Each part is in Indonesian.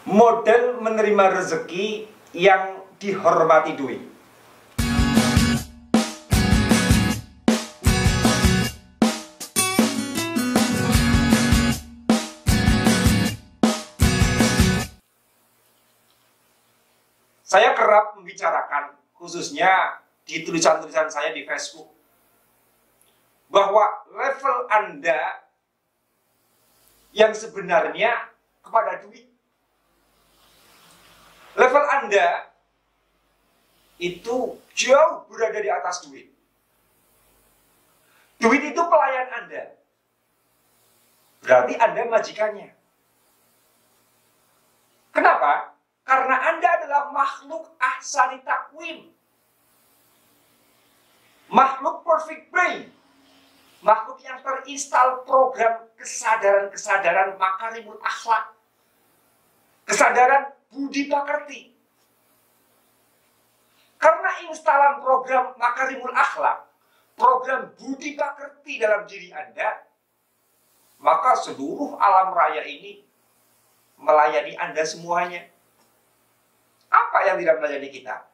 Model menerima rezeki yang dihormati duit. Saya kerap membicarakan, khususnya di tulisan-tulisan saya di Facebook, bahwa level Anda yang sebenarnya kepada duit. Level Anda itu jauh berada di atas duit. Duit itu pelayan Anda. Berarti Anda majikannya. Kenapa? Karena Anda adalah makhluk ahsani takwim. Makhluk perfect brain. Makhluk yang terinstal program kesadaran-kesadaran makarimul akhlak. Kesadaran budi pakerti. Karena instalan program makarimul akhlak, program budi pakerti dalam diri Anda, maka seluruh alam raya ini melayani Anda semuanya. Apa yang tidak melayani kita?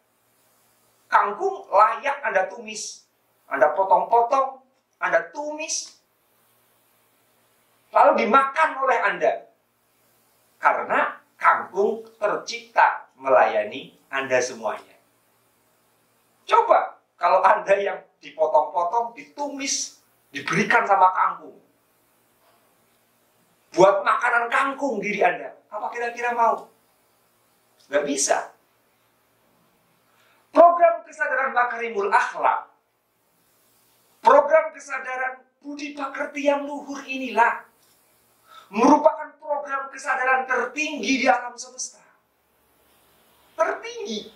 Kangkung layak Anda tumis. Anda potong-potong, Anda tumis, lalu dimakan oleh Anda. Karena kangkung tercipta melayani Anda semuanya. Coba kalau Anda yang dipotong-potong, ditumis, diberikan sama kangkung. Buat makanan kangkung diri Anda. Apa kira-kira mau? Gak bisa. Program kesadaran makarimul akhlak, program kesadaran budi pakerti yang luhur inilah merupakan program kesadaran tertinggi di alam semesta. Tertinggi.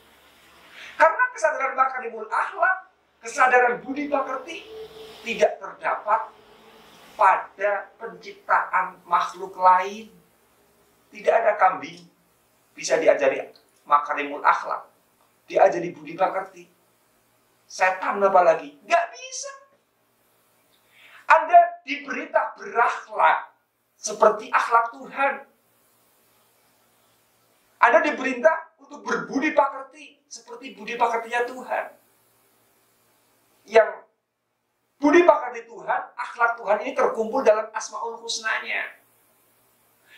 Karena kesadaran makarimul akhlak, kesadaran budi pakerti tidak terdapat pada penciptaan makhluk lain. Tidak ada kambing bisa diajari makarimul akhlak, diajari budi pakerti. Setan apalagi, nggak bisa. Anda diperintah berakhlak seperti akhlak Tuhan. Anda diperintah untuk berbudi pakerti seperti budi pakertinya Tuhan. Yang budi pakerti Tuhan, akhlak Tuhan ini terkumpul dalam Asmaul Husnanya.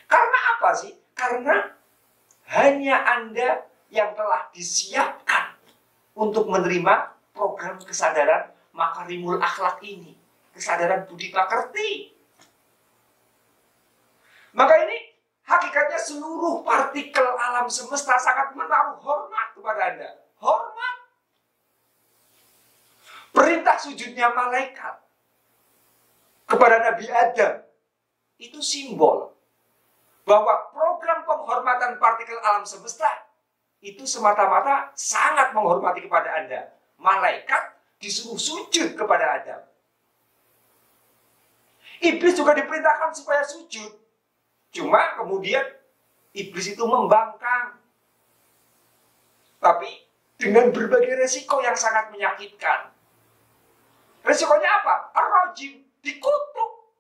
Karena apa sih? Karena hanya Anda yang telah disiapkan untuk menerima program kesadaran makarimul akhlak ini. Kesadaran budi pakerti. Maka ini hakikatnya seluruh partikel alam semesta sangat menaruh hormat kepada Anda. Hormat. Perintah sujudnya malaikat kepada Nabi Adam itu simbol bahwa program penghormatan partikel alam semesta itu semata-mata sangat menghormati kepada Anda. Malaikat disuruh sujud kepada Adam. Iblis juga diperintahkan supaya sujud. Cuma kemudian iblis itu membangkang. Tapi dengan berbagai resiko yang sangat menyakitkan. Resikonya apa? Ar-rajim, dikutuk.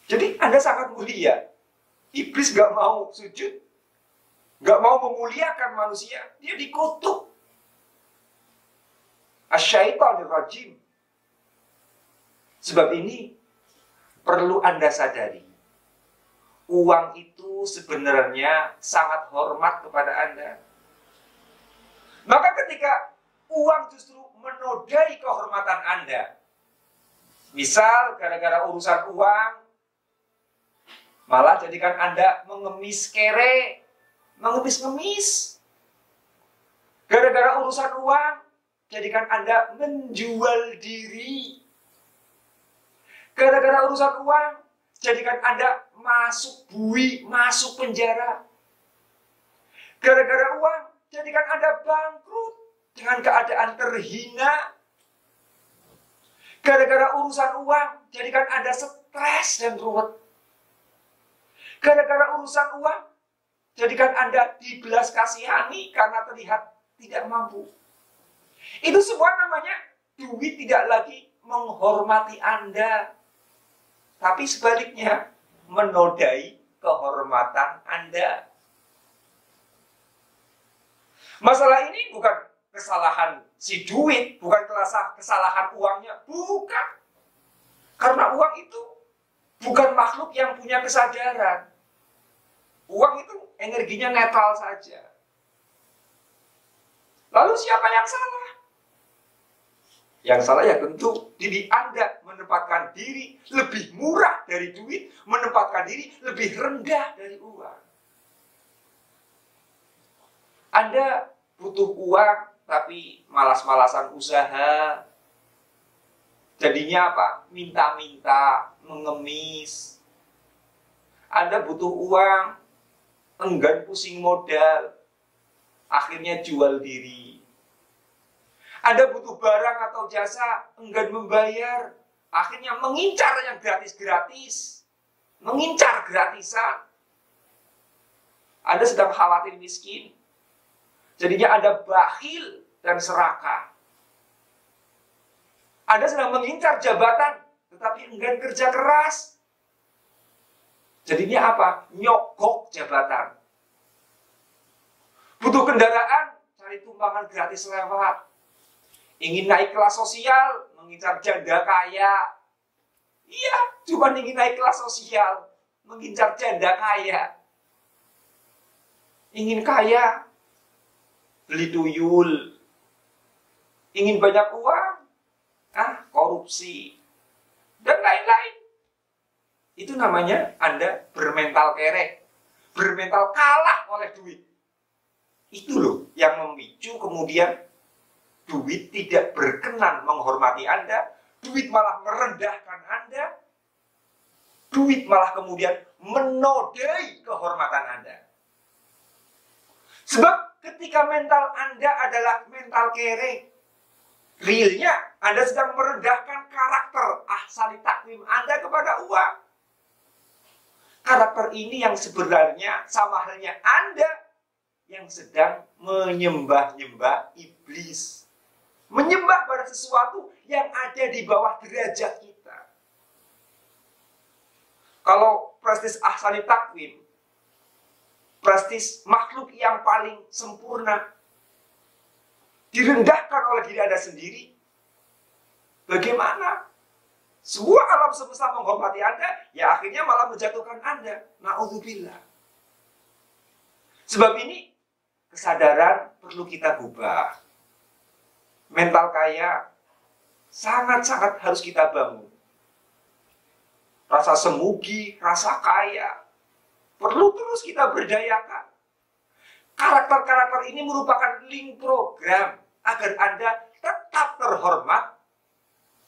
Jadi Anda sangat mulia. Iblis gak mau sujud, gak mau memuliakan manusia, dia dikutuk. Asyaitonir rajim. Sebab ini perlu Anda sadari. Uang itu sebenarnya sangat hormat kepada Anda. Maka ketika uang justru menodai kehormatan Anda, misal gara-gara urusan uang, malah jadikan Anda mengemis kere, mengemis-ngemis. Gara-gara urusan uang, jadikan Anda menjual diri. Gara-gara urusan uang, jadikan Anda masuk bui, masuk penjara. Gara-gara uang, jadikan Anda bangkrut dengan keadaan terhina. Gara-gara urusan uang, jadikan Anda stres dan ruwet. Gara-gara urusan uang, jadikan Anda dibelas kasihani karena terlihat tidak mampu. Itu semua namanya duit tidak lagi menghormati Anda. Tapi sebaliknya, menodai kehormatan Anda. Masalah ini bukan kesalahan si duit, bukan kesalahan uangnya, bukan. Karena uang itu bukan makhluk yang punya kesadaran. Uang itu energinya netral saja. Lalu siapa yang salah? Yang salah ya tentu diri Anda menempatkan diri lebih murah dari duit, menempatkan diri lebih rendah dari uang. Anda butuh uang tapi malas-malasan usaha. Jadinya apa? Minta-minta, mengemis. Anda butuh uang, enggan pusing modal, akhirnya jual diri. Anda butuh barang atau jasa, enggan membayar, akhirnya mengincar yang gratis-gratis, mengincar gratisan. Anda sedang khawatir miskin, jadinya Anda bakhil dan serakah. Anda sedang mengincar jabatan, tetapi enggan kerja keras. Jadinya apa? Nyogok jabatan. Butuh kendaraan, cari tumpangan gratis lewat. Ingin naik kelas sosial, mengincar janda kaya. Iya, cuma ingin naik kelas sosial, mengincar janda kaya. Ingin kaya, beli tuyul. Ingin banyak uang, korupsi. Dan lain-lain. Itu namanya Anda bermental kerek, bermental kalah oleh duit. Itu loh yang memicu kemudian duit tidak berkenan menghormati Anda, duit malah merendahkan Anda, duit malah kemudian menodai kehormatan Anda. Sebab ketika mental Anda adalah mental kerek, realnya Anda sedang merendahkan karakter ahsani takwim Anda kepada uang. Karakter ini yang sebenarnya sama halnya Anda yang sedang menyembah-nyembah iblis. Menyembah pada sesuatu yang ada di bawah derajat kita. Kalau prestis ahsani takwim, prestis makhluk yang paling sempurna, direndahkan oleh diri Anda sendiri, bagaimana? Semua alam semesta menghormati Anda, ya akhirnya malah menjatuhkan Anda. Na'udzubillah. Sebab ini, kesadaran perlu kita ubah. Mental kaya sangat-sangat harus kita bangun. Rasa semugi, rasa kaya, perlu terus kita berdayakan. Karakter-karakter ini merupakan link program agar Anda tetap terhormat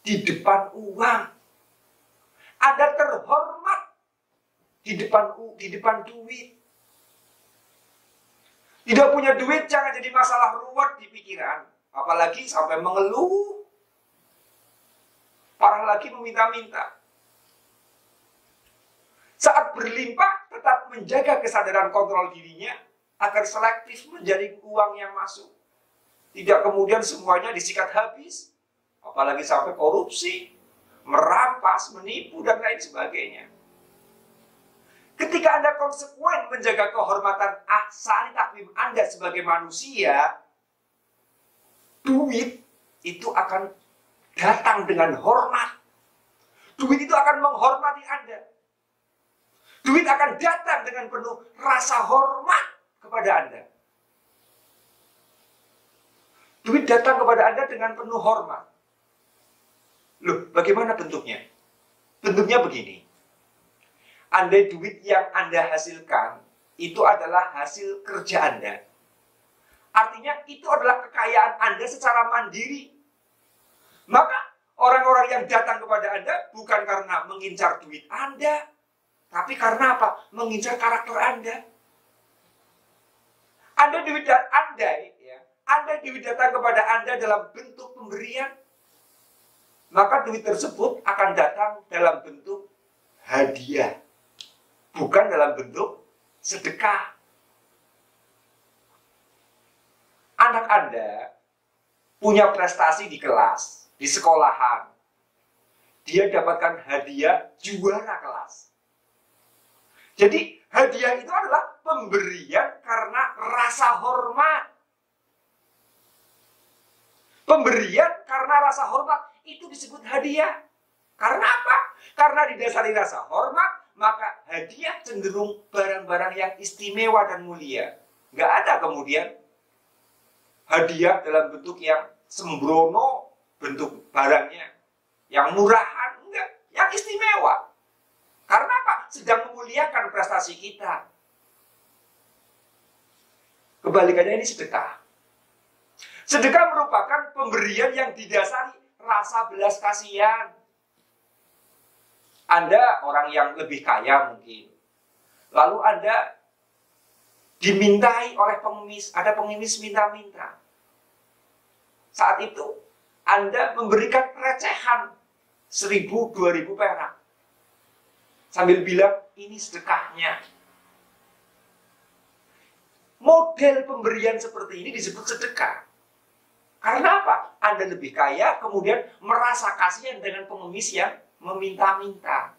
di depan uang. Anda terhormat di depan duit. Tidak punya duit jangan jadi masalah ruwet di pikiran, apalagi sampai mengeluh. Parah lagi meminta-minta. Saat berlimpah tetap menjaga kesadaran kontrol dirinya agar selektif menjadi uang yang masuk. Tidak kemudian semuanya disikat habis. Apalagi sampai korupsi, merampas, menipu, dan lain sebagainya. Ketika Anda konsekuen menjaga kehormatan ahsani takwim Anda sebagai manusia, duit itu akan datang dengan hormat. Duit itu akan menghormati Anda. Duit akan datang dengan penuh rasa hormat kepada Anda. Duit datang kepada Anda dengan penuh hormat. Loh, bagaimana bentuknya? Bentuknya begini. Andai duit yang Anda hasilkan itu adalah hasil kerja Anda. Artinya itu adalah kekayaan Anda secara mandiri. Maka orang-orang yang datang kepada Anda bukan karena mengincar duit Anda, tapi karena apa? Mengincar karakter Anda. Anda duit datang kepada Anda dalam bentuk pemberian, maka duit tersebut akan datang dalam bentuk hadiah, bukan dalam bentuk sedekah. Anak Anda punya prestasi di kelas, di sekolahan. Dia dapatkan hadiah juara kelas. Jadi hadiah itu adalah pemberian karena rasa hormat. Pemberian karena rasa hormat itu disebut hadiah. Karena apa? Karena didasari rasa hormat, maka hadiah cenderung barang-barang yang istimewa dan mulia. Nggak ada kemudian hadiah dalam bentuk yang sembrono, bentuk barangnya yang murahan, enggak, yang istimewa. Karena apa? Sedang memuliakan prestasi kita. Kebalikannya ini sedekah. Sedekah merupakan pemberian yang didasari rasa belas kasihan. Anda orang yang lebih kaya mungkin. Lalu Anda dimintai oleh pengemis, ada pengemis minta-minta. Saat itu Anda memberikan recehan 1.000, 2.000 perak. Sambil bilang, ini sedekahnya. Model pemberian seperti ini disebut sedekah. Karena apa? Anda lebih kaya, kemudian merasa kasihan dengan pengemis yang meminta-minta.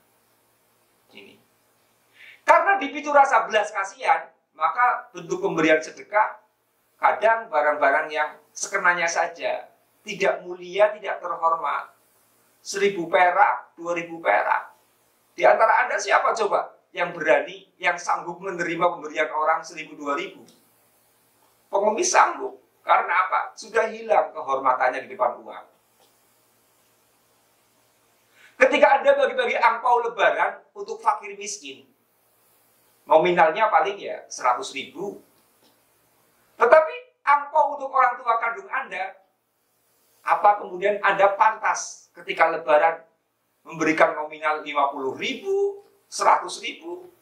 Ini. Karena dipicu rasa belas kasihan, maka bentuk pemberian sedekah kadang barang-barang yang sekenanya saja, tidak mulia, tidak terhormat. 1.000 perak, 2.000 perak. Di antara Anda siapa coba yang berani, yang sanggup menerima pemberian orang 1.000, 2.000? Pengemis sanggup. Karena apa? Sudah hilang kehormatannya di depan uang. Ketika Anda bagi-bagi angpau lebaran untuk fakir miskin, nominalnya paling ya 100.000. Tetapi angpau untuk orang tua kandung Anda, apa kemudian Anda pantas ketika lebaran memberikan nominal 50.000, 100.000?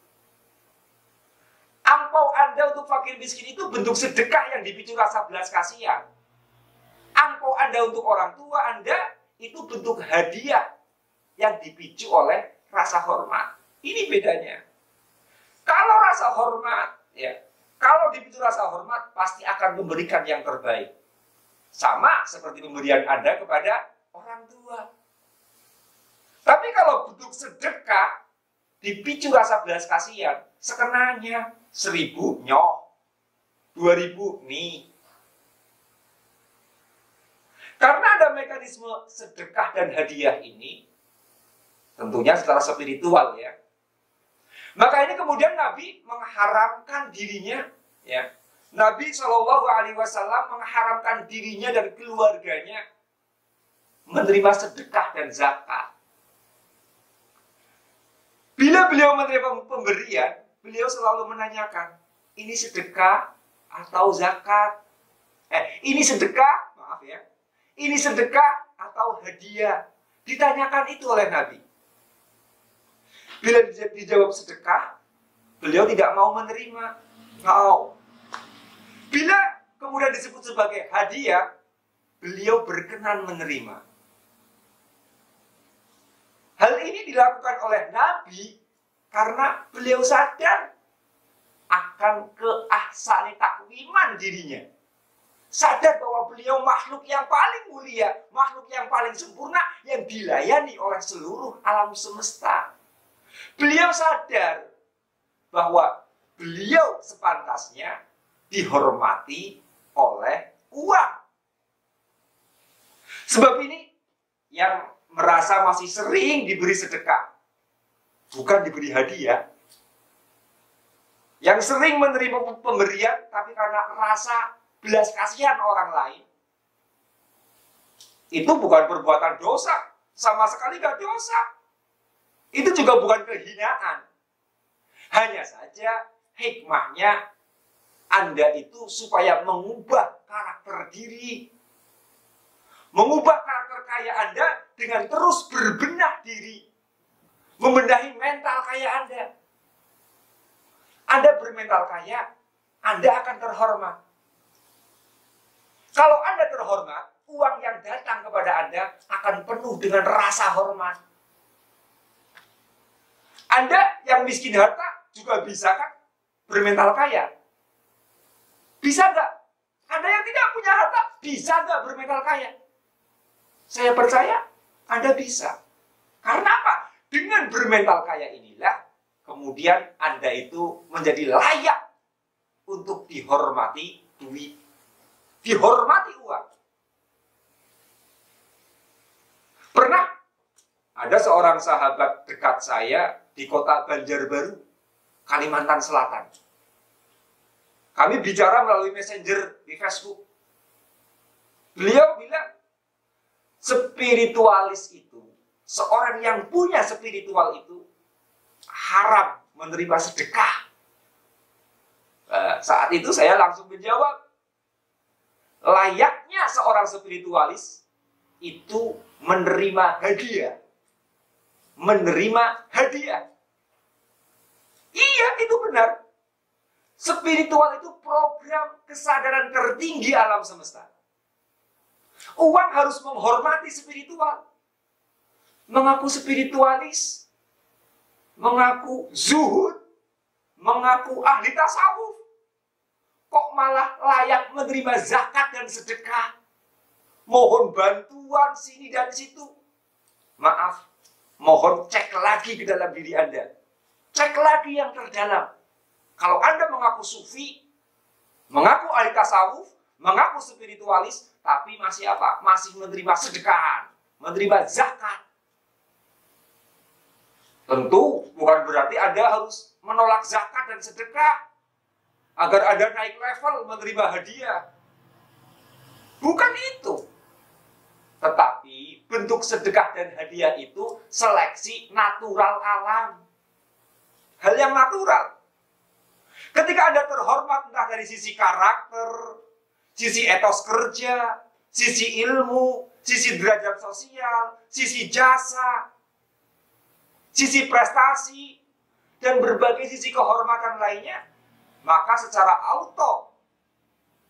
Angpau Anda untuk fakir miskin itu bentuk sedekah yang dipicu rasa belas kasihan. Angpau Anda untuk orang tua Anda itu bentuk hadiah yang dipicu oleh rasa hormat. Ini bedanya. Kalau rasa hormat, ya, kalau dipicu rasa hormat pasti akan memberikan yang terbaik. Sama seperti pemberian Anda kepada orang tua. Tapi kalau bentuk sedekah dipicu rasa belas kasihan, sekenanya 1.000 nyoh, 2.000 nih. Karena ada mekanisme sedekah dan hadiah ini, tentunya secara spiritual ya. Maka ini kemudian Nabi mengharamkan dirinya, ya. Nabi Shallallahu Alaihi Wasallam mengharamkan dirinya dan keluarganya menerima sedekah dan zakat. Bila beliau menerima pemberian, beliau selalu menanyakan, ini sedekah atau zakat? Ini sedekah, maaf ya, ini sedekah atau hadiah? Ditanyakan itu oleh Nabi. Bila dijawab sedekah, beliau tidak mau menerima. Mau. Bila kemudian disebut sebagai hadiah, beliau berkenan menerima. Hal ini dilakukan oleh Nabi karena beliau sadar akan keahsani takwiman dirinya. Sadar bahwa beliau makhluk yang paling mulia, makhluk yang paling sempurna, yang dilayani oleh seluruh alam semesta. Beliau sadar bahwa beliau sepantasnya dihormati oleh uang. Sebab ini yang merasa masih sering diberi sedekah, bukan diberi hadiah. Yang sering menerima pemberian, tapi karena rasa belas kasihan orang lain, itu bukan perbuatan dosa, sama sekali gak dosa. Itu juga bukan kehinaan. Hanya saja hikmahnya Anda itu supaya mengubah karakter diri, mengubah karakter kaya Anda dengan terus berbenah diri, membenahi mental kaya Anda. Anda bermental kaya, Anda akan terhormat. Kalau Anda terhormat, uang yang datang kepada Anda akan penuh dengan rasa hormat. Anda yang miskin harta juga bisa kan bermental kaya? Bisa nggak? Anda yang tidak punya harta, bisa nggak bermental kaya? Saya percaya Anda bisa. Karena apa? Dengan bermental kaya inilah kemudian Anda itu menjadi layak untuk dihormati duit, dihormati uang. Pernah ada seorang sahabat dekat saya di kota Banjarbaru, Kalimantan Selatan. Kami bicara melalui messenger di Facebook. Beliau bilang, spiritualis itu, seorang yang punya spiritual itu, haram menerima sedekah. Saat itu saya langsung menjawab, layaknya seorang spiritualis itu menerima hadiah. Menerima hadiah. Iya, itu benar. Spiritual itu program kesadaran tertinggi alam semesta. Uang harus menghormati spiritual. Mengaku spiritualis, mengaku zuhud, mengaku ahli tasawuf. Kok malah layak menerima zakat dan sedekah? Mohon bantuan sini dan situ. Maaf, mohon cek lagi ke dalam diri Anda. Cek lagi yang terdalam. Kalau Anda mengaku sufi, mengaku ahli tasawuf, mengaku spiritualis, tapi masih apa? Masih menerima sedekah, menerima zakat. Tentu bukan berarti Anda harus menolak zakat dan sedekah agar Anda naik level menerima hadiah. Bukan itu. Tetapi bentuk sedekah dan hadiah itu seleksi natural alam. Hal yang natural. Ketika Anda terhormat entah dari sisi karakter, sisi etos kerja, sisi ilmu, sisi derajat sosial, sisi jasa, sisi prestasi, dan berbagai sisi kehormatan lainnya, maka secara auto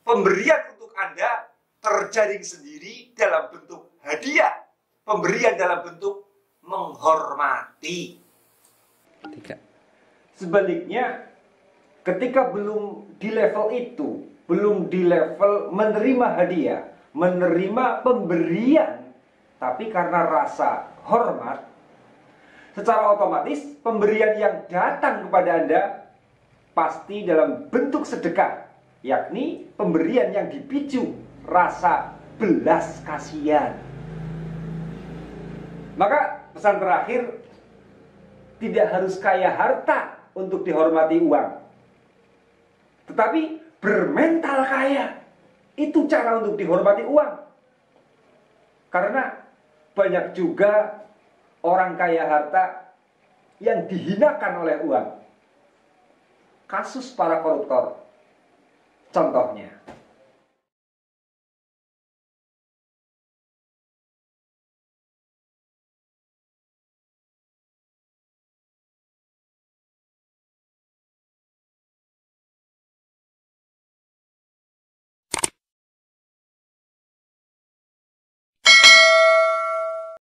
pemberian untuk Anda terjaring sendiri dalam bentuk hadiah, pemberian dalam bentuk menghormati. Sebaliknya, ketika belum di level itu, belum di level menerima hadiah, menerima pemberian, tapi karena rasa hormat, secara otomatis pemberian yang datang kepada Anda pasti dalam bentuk sedekah, yakni pemberian yang dipicu rasa belas kasihan. Maka pesan terakhir, tidak harus kaya harta untuk dihormati uang, tetapi bermental kaya, itu cara untuk dihormati uang. Karena banyak juga orang kaya harta yang dihinakan oleh uang. Kasus para koruptor contohnya.